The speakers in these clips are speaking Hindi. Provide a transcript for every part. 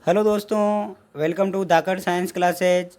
हेलो दोस्तों, welcome to Dhakad science classes.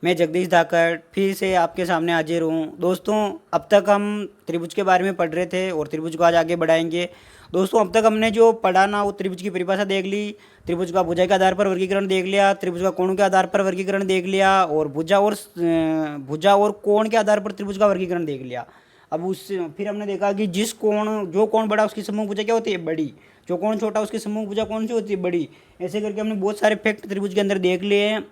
मैं जगदीश धाकड़ फिर से आपके सामने हाजिर हूँ। दोस्तों, अब तक हम त्रिभुज के बारे में पढ़ रहे थे और त्रिभुज को आज आगे बढ़ाएंगे। दोस्तों, अब तक हमने जो पढ़ा ना वो त्रिभुज की परिभाषा देख ली, त्रिभुज का भुजा के आधार पर वर्गीकरण देख लिया, त्रिभुज का कोण के आधार पर वर्गीकरण देख लिया और भुजा और कोण के आधार पर त्रिभुज का वर्गीकरण देख लिया। अब उस फिर हमने देखा कि जो कोण बड़ा उसकी सम्मुख भुजा क्या होती है, बड़ी। जो कोण छोटा उसकी सम्मुख भुजा कौन सी होती है, बड़ी। ऐसे करके हमने बहुत सारे फैक्ट त्रिभुज के अंदर देख लिए हैं।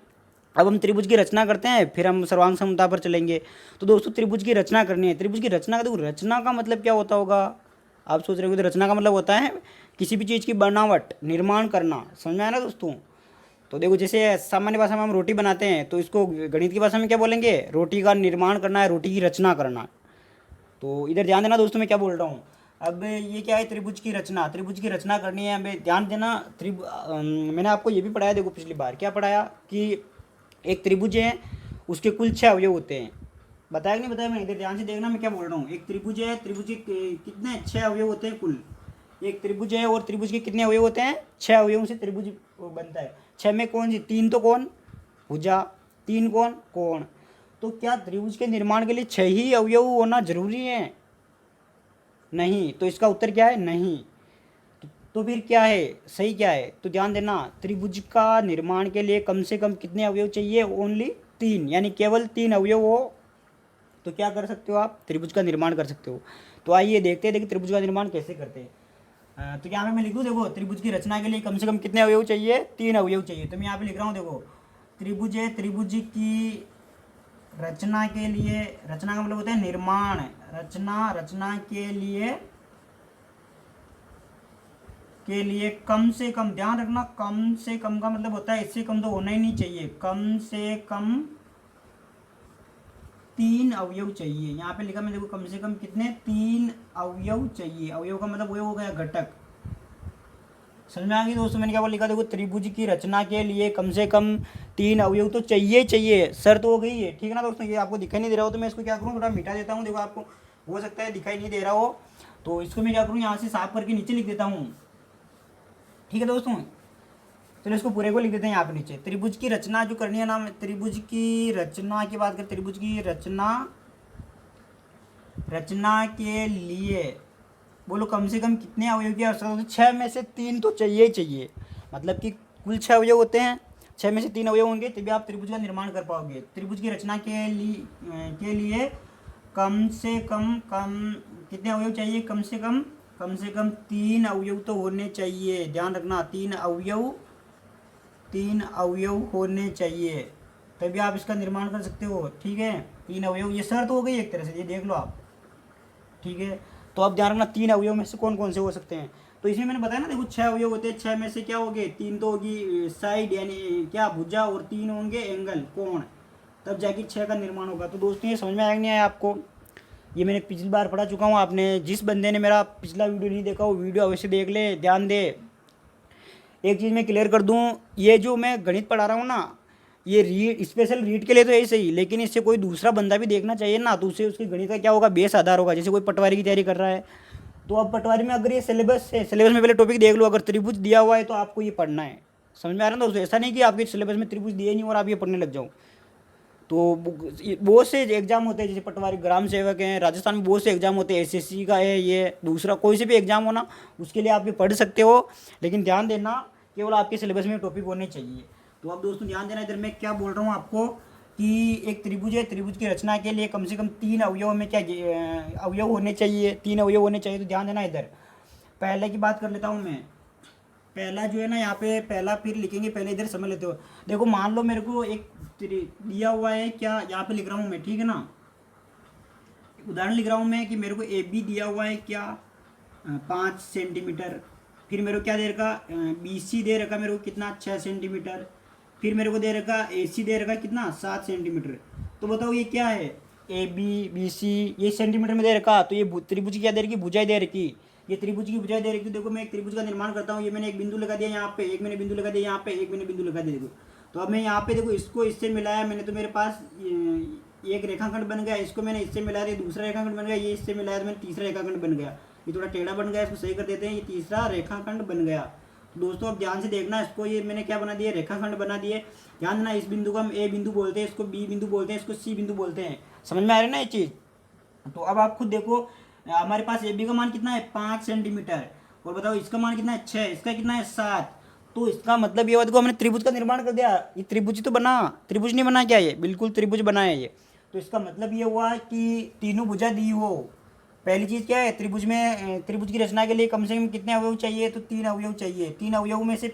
अब हम त्रिभुज की रचना करते हैं, फिर हम सर्वांग समता पर चलेंगे। तो दोस्तों, त्रिभुज की रचना करनी है। त्रिभुज की रचना का देखो, रचना का मतलब क्या होता होगा, आप सोच रहे हो। तो रचना का मतलब होता है किसी भी चीज़ की बनावट, निर्माण करना। समझ में आया ना दोस्तों। तो देखो, जैसे सामान्य भाषा में हम रोटी बनाते हैं तो इसको गणित की भाषा में क्या बोलेंगे, रोटी का निर्माण करना है, रोटी की रचना करना। तो इधर ध्यान देना दोस्तों, मैं क्या बोल रहा हूँ। अब ये क्या है, त्रिभुज की रचना। त्रिभुज की रचना करनी है हमें, ध्यान देना। मैंने आपको ये भी पढ़ाया, देखो पिछली बार क्या पढ़ाया कि एक त्रिभुज है, उसके कुल 6 अवयव होते हैं। बताया कि नहीं बताया मैंने, इधर ध्यान से देखना मैं क्या बोल रहा हूँ। एक त्रिभुज है, त्रिभुज के कितने 6 अवयव होते हैं कुल। एक त्रिभुज है और त्रिभुज के कितने अवयव होते हैं, 6 अवयवों से त्रिभुज बनता है। 6 में कौन सी, 3 तो कौन, भुजा, 3 कौन, कोण। तो क्या त्रिभुज के निर्माण के लिए 6 ही अवयव होना जरूरी है? नहीं। तो इसका उत्तर क्या है, नहीं। तो फिर क्या है, सही क्या है, तो ध्यान देना। त्रिभुज का निर्माण के लिए कम से कम कितने अवयव चाहिए, ओनली 3, यानी केवल 3 अवयव हो तो क्या कर सकते हो आप, त्रिभुज का निर्माण कर सकते हो। तो आइए देखते हैं, देखिए त्रिभुज का निर्माण कैसे करते हैं। तो यहाँ पे मैं लिखूँ, देखो त्रिभुज की रचना के लिए कम से कम कितने अवयव चाहिए, 3 अवयव चाहिए। तो मैं यहाँ पे लिख रहा हूँ, देखो त्रिभुज है, त्रिभुज की रचना के लिए, रचना का मतलब होता है निर्माण, रचना के लिए कम से कम, ध्यान रखना, कम से कम का मतलब होता है इससे कम तो होना ही नहीं चाहिए, कम से कम 3 अवयव चाहिए। यहाँ पे लिखा मैं, देखो कम से कम कितने, 3 अवयव चाहिए। अवयव का मतलब वो हो गया घटक। समझ में आ गई दोस्तों, मैंने क्या बोला, लिखा देखो त्रिभुज की रचना के लिए कम से कम 3 अवयव तो चाहिए चाहिए, शर्त हो गई है। ठीक है ना दोस्तों। ये आपको दिखाई नहीं दे रहा हो तो मैं इसको क्या करूँ, थोड़ा मिटा देता हूँ। देखो आपको हो सकता है दिखाई नहीं दे रहा हो, तो इसको मैं क्या करूँ, यहाँ से साफ करके नीचे लिख देता हूँ। ठीक है दोस्तों, चलो इसको पूरे को लिख देते हैं यहाँ पे नीचे। त्रिभुज की रचना जो करनी है ना, त्रिभुज की रचना की बात करें, त्रिभुज की रचना के लिए बोलो कम से कम कितने अवयव की आवश्यकता होती है, 6 में से 3 तो चाहिए ही चाहिए। मतलब कि कुल 6 अवयव होते हैं, 6 में से 3 अवयव होंगे तभी आप त्रिभुज का निर्माण कर पाओगे। त्रिभुज की रचना के लिए कम कितने अवयव चाहिए, कम से कम 3 अवयव तो होने चाहिए। ध्यान रखना, 3 अवयव होने चाहिए, तभी आप इसका निर्माण कर सकते हो। ठीक है, 3 अवयव, ये शर्त हो गई एक तरह से, ये देख लो आप। ठीक है, तो अब ध्यान रखना 3 अवयव में से कौन कौन से हो सकते हैं। तो इसमें मैंने बताया ना, देखो 6 अवयव होते हैं, 6 में से क्या हो गए, 3 तो होगी साइड यानी क्या, भुजा, और 3 होंगे एंगल, कोण, तब जाके 6 का निर्माण होगा। तो दोस्तों, ये समझ में आया नहीं आया आपको, ये मैंने पिछली बार पढ़ा चुका हूँ। आपने जिस बंदे ने मेरा पिछला वीडियो नहीं देखा वो वीडियो अवश्य देख ले, ध्यान दे। एक चीज़ मैं क्लियर कर दूँ, ये जो मैं गणित पढ़ा रहा हूँ ना, ये रीड स्पेशल रीड के लिए तो ऐसे ही, लेकिन इससे कोई दूसरा बंदा भी देखना चाहिए ना, तो उससे उसकी गणित का क्या होगा, बेस आधार होगा। जैसे कोई पटवारी की तैयारी कर रहा है, तो अब पटवारी में अगर ये सिलेबस है, सिलेबस में पहले टॉपिक देख लो, अगर त्रिभुज दिया हुआ है तो आपको ये पढ़ना है। समझ में आ रहा है ना दोस्तों, ऐसा नहीं कि आपके सिलेबस में त्रिभुज दिए नहीं और आप ये पढ़ने लग जाओ। तो बहुत से एग्जाम होते हैं, जैसे पटवारी, ग्राम सेवक हैं, राजस्थान में बहुत से एग्जाम होते हैं, एसएससी का है, ये दूसरा कोई से भी एग्जाम हो ना, उसके लिए आप ये पढ़ सकते हो। लेकिन ध्यान देना, केवल आपके सिलेबस में टॉपिक होने चाहिए। तो अब दोस्तों ध्यान देना, इधर मैं क्या बोल रहा हूँ आपको कि एक त्रिभुज है, त्रिभुज की रचना के लिए कम से कम 3 अवयव में क्या अवयव होने चाहिए, 3 अवयव होने चाहिए। तो ध्यान देना, इधर पहले की बात कर लेता हूँ मैं। पहला जो है ना, यहाँ पे पहला फिर लिखेंगे, पहले इधर समझ लेते हो। देखो मान लो मेरे को एक दिया हुआ है, क्या यहाँ पे लिख रहा हूँ मैं, ठीक है ना, उदाहरण लिख रहा हूँ मैं कि मेरे को ए बी दिया हुआ है, क्या 5 सेंटीमीटर। फिर मेरे को क्या दे रखा, बी सी दे रखा मेरे को कितना, 6 सेंटीमीटर। फिर मेरे को दे रखा ए सी दे रखा कितना, 7 सेंटीमीटर। तो बताओ ये क्या है, ए बी बी सी, ये सेंटीमीटर में दे रखा, तो ये त्रिभुज की क्या दे रखी, भुजाएं दे रखी। ये त्रिभुज की भुजाएं दे रखी। देखो मैं एक त्रिभुज का निर्माण करता हूँ, ये मैंने एक बिंदु लगा दिया यहाँ पे, एक मैंने बिंदु लगा दिया यहाँ पे, एक मैंने बिंदु लगा दिया। देखो तो अब मैं यहाँ पे देखो इसको इससे मिलाया मैंने, तो मेरे पास एक रेखाखंड बन गया। इसको मैंने इससे मिलाया, ये दूसरा रेखाखंड बन गया। ये इससे मिलाया तो मैंने तीसरा रेखाखंड बन गया। ये थोड़ा टेढ़ा बन गया, इसको सही कर देते हैं, ये तीसरा रेखाखंड बन गया। तो दोस्तों अब ध्यान से देखना, इसको ये मैंने क्या बना दिया, रेखाखंड बना दिए। ध्यान देना, इस बिंदु को हम ए बिंदु बोलते हैं, इसको बी बिंदु बोलते हैं, इसको सी बिंदु बोलते हैं। समझ में आ रहा है ना ये चीज़। तो अब आप खुद देखो, हमारे पास ए बी का मान कितना है 5 सेंटीमीटर, और बताओ इसका मान कितना है 6, इसका कितना है 7। तो इसका मतलब ये हुआ, देखो हमने त्रिभुज का निर्माण कर दिया। ये त्रिभुज ही तो बना, त्रिभुज नहीं बना क्या, ये बिल्कुल त्रिभुज बना है ये। तो इसका मतलब ये हुआ कि तीनों भुजा दी हो। पहली चीज़ क्या है, त्रिभुज में त्रिभुज की रचना के लिए कम से कम कितने अवयव चाहिए, तो 3 अवयव चाहिए। 3 अवयव में से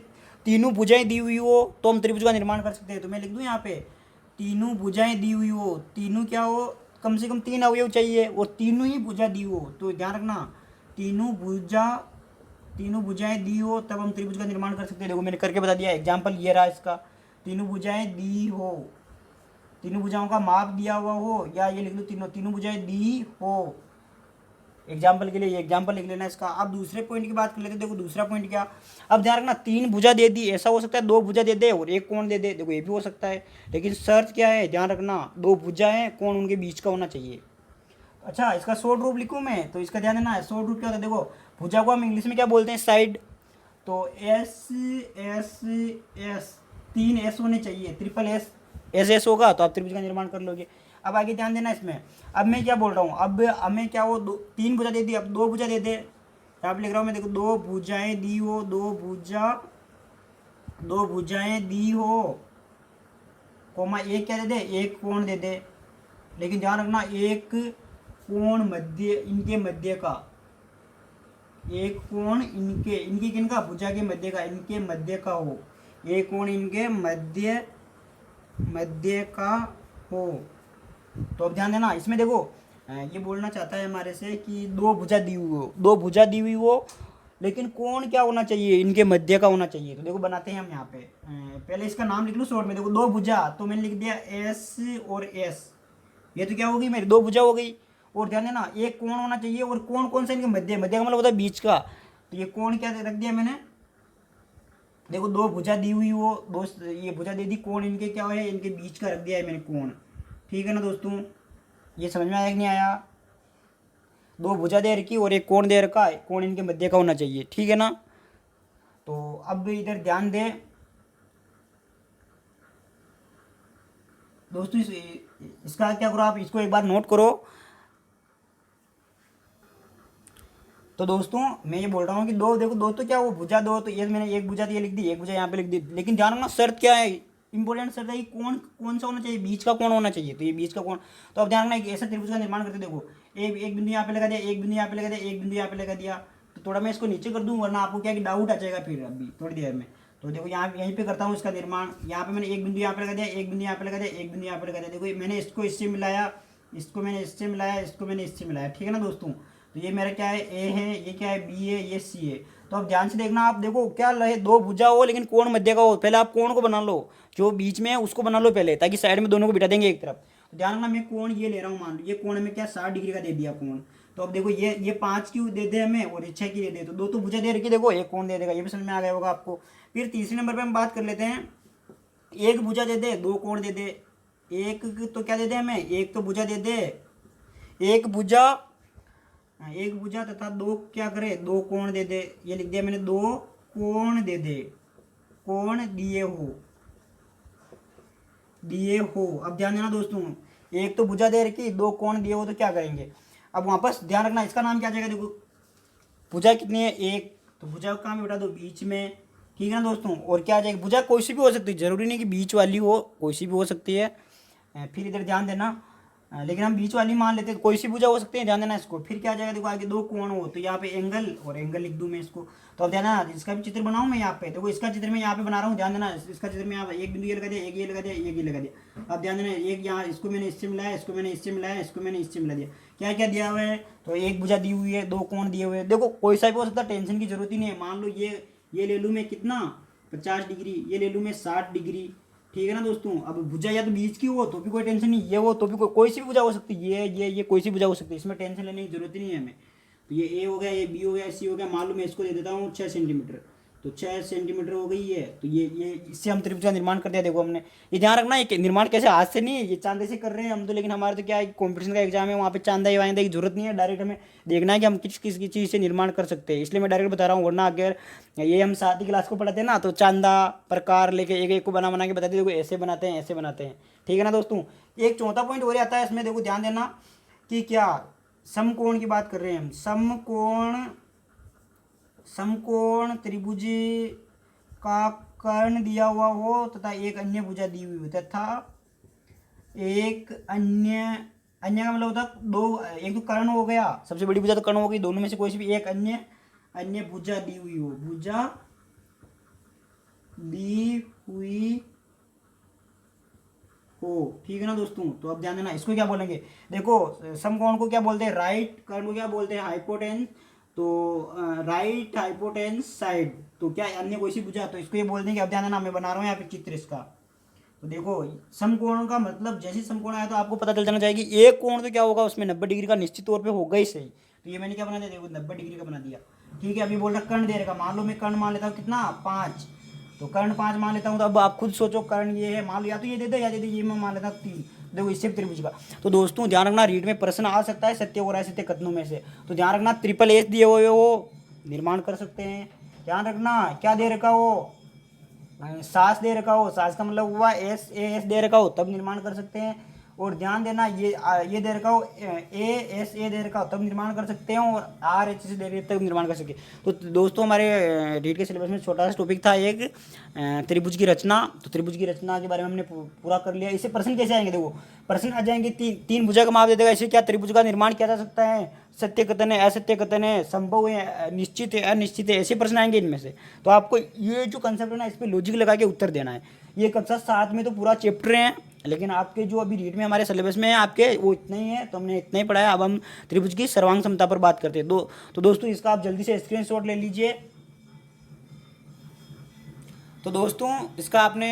तीनों भुजाएं दी हुई हो तो हम त्रिभुज का निर्माण कर सकते हैं। तो मैं लिख दूँ यहाँ पे, तीनों भुजाएं दी हुई हो, तीनों क्या हो, कम से कम 3 अवयव चाहिए, और तीनों ही भुजा दी हो। तो ध्यान रखना, तीनों भुजाएं दी हो तब हम त्रिभुज का निर्माण कर सकते हैं। देखो मैंने करके बता दिया, एग्जाम्पल ये रहा इसका। तीनों भुजाएं दी हो, तीनों भुजाओं का माप दिया हुआ हो, या ये लिख लो तीनों भुजाएं दी हो। एग्जाम्पल के लिए ये एग्जाम्पल लिख लेना इसका। अब दूसरे पॉइंट की बात कर लेते हैं। देखो दूसरा पॉइंट क्या, अब ध्यान रखना, 3 भुजा दे दी, ऐसा हो सकता है 2 भुजा दे दे और 1 कोण दे दे, देखो ये भी हो सकता है। लेकिन शर्त क्या है, ध्यान रखना, 2 भुजा है, कोण उनके बीच का होना चाहिए। अच्छा, इसका शॉर्ट रूप लिखूँ मैं, तो इसका ध्यान देना, शॉर्ट रूप क्या होता है, देखो भुजा को हम इंग्लिश में क्या बोलते हैं, साइड। तो एस एस एस, 3 एस होने चाहिए, ट्रिपल एस, एस एस होगा तो आप त्रिभुज का निर्माण कर लोगे। अब आगे ध्यान देना इसमें, अब मैं क्या बोल रहा हूँ, अब हमें क्या वो 3 भुजा दे दी, अब 2 भुजा दे दे। यहाँ पे लिख रहा हूँ मैं, देखो 2 भुजाएं दी हो, 2 भुजाएं दी हो, कोमा एक क्या दे दे, 1 कोण दे दे। लेकिन ध्यान रखना, 1 कोण मध्य, इनके मध्य का, 1 कोण इनके किनका, भुजा के मध्य का, इनके मध्य का हो, 1 कोण इनके मध्य का हो। तो अब ध्यान देना इसमें, देखो ये बोलना चाहता है हमारे से कि 2 भुजा दी हुई हो, 2 भुजा दी हुई हो, लेकिन कोण क्या होना चाहिए, इनके मध्य का होना चाहिए। तो देखो बनाते हैं हम यहाँ पे, पहले इसका नाम लिख लूँ शॉर्ट में। देखो 2 भुजा, तो मैंने लिख दिया एस और एस, ये तो क्या होगी मेरी 2 भुजा हो गई। और ध्यान देना, 1 कोण होना चाहिए, और कोण कौन सा, इनके मध्य, मध्य का मतलब होता है बीच का। तो ये कोण क्या रख दिया मैंने, देखो 2 भुजा दी हुई हो, दोस्त ये भुजा दे दी, कोण इनके क्या है, इनके बीच का रख दिया है मैंने कोण। ठीक है ना दोस्तों, ये समझ में आया कि नहीं आया। 2 भुजा दे रखी और 1 कोण दे रखा है, कोण इनके मध्य का होना चाहिए। ठीक है ना। तो अब इधर ध्यान दे दोस्तों, इसका क्या करो, आप इसको एक बार नोट करो। तो दोस्तों मैं ये बोल रहा हूँ कि 2, देखो 2 तो क्या वो भुजा 2, तो ये मैंने 1 भुजा ये लिख दी, 1 भुजा यहाँ पे लिख दी। लेकिन ध्यान रखना, शर्त क्या है, इंपॉर्टेंट शर्त है कि कौन सा होना चाहिए, बीच का कोण होना चाहिए। तो ये बीच का कोण, तो अब ध्यान रखना, एक ऐसा त्रिभुज का निर्माण करते, देखो एक बिंदु यहाँ पे लगा दिया, एक बिंदु यहाँ पे लगा दिया, एक बिंदु यहाँ पे लगा दिया। तो थोड़ा मैं इसको नीचे कर दूँ, वरना आपको क्या कि डाउट आ जाएगा फिर अभी थोड़ी देर में। तो देखो यहाँ यहीं पे करता हूँ इसका निर्माण। यहाँ पे मैंने एक बिंदु यहाँ पे लगा दिया, एक बिंदु यहाँ पे लगा दिया, एक बिंदु यहाँ पे लगा दिया। देखो मैंने इसको इससे मिलाया, इसको मैंने इससे मिलाया, इसको मैंने इससे मिलाया। ठीक है ना दोस्तों। तो ये मेरा क्या है, ए है, ये क्या है, बी है, ये सी है। तो अब ध्यान से देखना, आप देखो क्या रहे, 2 भुजा हो लेकिन कोण मध्य का हो। पहले आप कोण को बना लो, जो बीच में है उसको बना लो पहले, ताकि साइड में दोनों को बिठा देंगे एक तरफ। तो ध्यान रखना, मैं कोण ये ले रहा हूँ, मान लो ये कोण में क्या 60 डिग्री का दे दिया कोण। तो अब देखो ये 5 की दे दे हमें, और ये 6 की दे दे, तो 2 तो भुजा दे रखी, देखो 1 कोण दे देगा। ये भी समझ में आ गया होगा आपको। फिर तीसरे नंबर पर हम बात कर लेते हैं, 1 भुजा दे दे, 2 कोण दे दे। एक तो क्या दे दे हमें, 1 तो भुजा दे दे, 1 भुजा तथा 2 क्या करे, 2 कोण दे दे। ये लिख दिया मैंने, 2 कोण दे दे, कोण दिए हो। अब ध्यान देना दोस्तों, 1 तो भुजा दे रखी, 2 कोण दिए हो, तो क्या करेंगे, अब वापस ध्यान रखना, इसका नाम क्या आ जाएगा। देखो भुजा कितनी है, 1, तो भुजा को कहाँ में बिठा दो, बीच में। ठीक है ना दोस्तों। और क्या आ जाएगा, भुजा कोई सी भी हो सकती है, जरूरी नहीं कि बीच वाली हो, कोई सी भी हो सकती है। फिर इधर ध्यान देना, लेकिन हम बीच वाली मान लेते हैं, कोई सी भुजा हो सकती है, ध्यान देना इसको। फिर क्या आ जाएगा, देखो आगे 2 कोण हो, तो यहाँ पे एंगल, और एंगल लिख दूँ मैं इसको। तो अब ध्यान देना, इसका भी चित्र बनाऊँ मैं यहाँ पे, देखो इसका चित्र मैं यहाँ पे बना रहा हूँ। ध्यान देना, इसका चित्र में यहाँ एक बिंदु ये लगा दिया, एक ये लगा दिया, एक ये लगा दिया। अब ध्यान देना, एक यहाँ इसको मैंने इससे मिलाया, इसको मैंने इससे मिलाया, इसको मैंने इससे मिला दिया। क्या क्या दिया हुआ है, तो 1 भुजा दी हुई है, 2 कोण दिए हुए हैं। देखो कोई सा भी हो सकता है, टेंशन की जरूरत ही नहीं है। मान लो ये ले लूँ मैं कितना, 50 डिग्री, ये ले लूँ मैं 60 डिग्री। ठीक है ना दोस्तों। अब भुजा या तो बीच की हो तो भी कोई टेंशन नहीं, ये हो तो भी कोई सी भी भुजा हो सकती है, ये कोई सी भुजा हो सकती है, इसमें टेंशन लेने की जरूरत ही नहीं है हमें। तो ये ए हो गया, ये बी हो गया, सी हो गया। मान लो मैं इसको दे देता हूँ 6 सेंटीमीटर, तो 6 सेंटीमीटर हो गई है। तो ये इससे हम त्रिभुज का निर्माण कर दिया। देखो हमने, ये ध्यान रखना, ये निर्माण कैसे, हाथ से नहीं, ये चांदे से कर रहे हैं हम तो। लेकिन हमारे तो क्या है, कॉम्पिटिशन का एग्जाम है, वहाँ पे चांदा वाइंदा की जरूरत नहीं है, डायरेक्ट हमें देखना है कि हम किस किस चीज़ से निर्माण कर सकते हैं, इसलिए मैं डायरेक्ट बता रहा हूँ। वरना अगर ये हम 7वीं क्लास को पढ़ाते हैं ना, तो चांदा प्रकार लेके एक एक को बना बना के बताते, देखो ऐसे बनाते हैं, ऐसे बनाते हैं। ठीक है ना दोस्तों। एक चौथा पॉइंट और आता है इसमें, देखो ध्यान देना कि क्या समकोण की बात कर रहे हैं हम। समकोण त्रिभुज का कर्ण दिया हुआ हो तथा एक अन्य भुजा दी हुई हो, तथा एक अन्य, अन्य का मतलब होता है दो, एक तो कर्ण हो गया, सबसे बड़ी भुजा तो कर्ण हो गई, दोनों में से कोई सी भी एक अन्य अन्य भुजा दी हुई हो, भुजा दी हुई हो। ठीक है ना दोस्तों। तो अब ध्यान देना, इसको क्या बोलेंगे, देखो समकोण को क्या बोलते हैं, राइट, कर्ण को क्या बोलते हैं, हाइपोटेन्स। तो राइट हाइपोटेन्स साइड, तो क्या अन्य कोई सी भुजा, तो इसको ये बोल देंगे। अब ध्यान देना, मैं बना रहा हूँ यहाँ पे चित्र इसका। तो देखो समकोण का मतलब, जैसे समकोण आया तो आपको पता चल जाना चाहिए कि एक कोण तो क्या होगा उसमें 90 डिग्री का निश्चित तौर पे होगा ही सही। तो ये मैंने क्या बना दिया, देखो 90 डिग्री का बना दिया। ठीक है। अभी बोल रहा कर्ण दे रखा, मान लो मैं कर्ण मान लेता हूँ कितना, 5, तो कर्ण 5 मान लेता हूँ। तो अब आप खुद सोचो, कर्ण ये है, मान लो या तो ये दे दे या दे दे, ये मैं मान लेता हूँ 3। देखो इससे त्रिभुज का। तो दोस्तों ध्यान रखना, रीड में प्रश्न आ सकता है सत्य और असत्य कथनों में से। तो ध्यान रखना, ट्रिपल एस दिए हुए हो, निर्माण कर सकते हैं। ध्यान रखना, क्या दे रखा हो, सास दे रखा हो, सास का मतलब हुआ एस, ए एस दे रखा हो, तब निर्माण कर सकते हैं। और ध्यान देना, ये दे रखा हो, ए एस ए दे रखा हो, तब निर्माण कर सकते हैं। और आर एच से दे रहे तब निर्माण कर सकते हैं। तो दोस्तों हमारे रीड के सिलेबस में छोटा सा टॉपिक था एक, त्रिभुज की रचना। तो त्रिभुज की रचना के बारे में हमने पूरा कर लिया। इससे प्रश्न कैसे आएंगे, देखो प्रश्न आ जाएंगे, तीन भुजा का माप दे देगा, इससे क्या त्रिभुज का निर्माण किया जा सकता है, सत्य कथन है, असत्य कथन है, संभव है, निश्चित है, अनिश्चित है, ऐसे प्रश्न आएंगे इनमें से। तो आपको ये जो कंसेप्ट है ना, इस पर लॉजिक लगा के उत्तर देना है। ये कक्षा 7 में तो पूरा चैप्टर है, लेकिन आपके जो अभी रीड में हमारे सिलेबस में है आपके, वो इतना ही है। तो हमने इतना ही पढ़ाया। अब हम त्रिभुज की सर्वांग क्षमता पर बात करते हैं। तो दोस्तों इसका आप जल्दी से स्क्रीनशॉट ले लीजिए। तो दोस्तों इसका आपने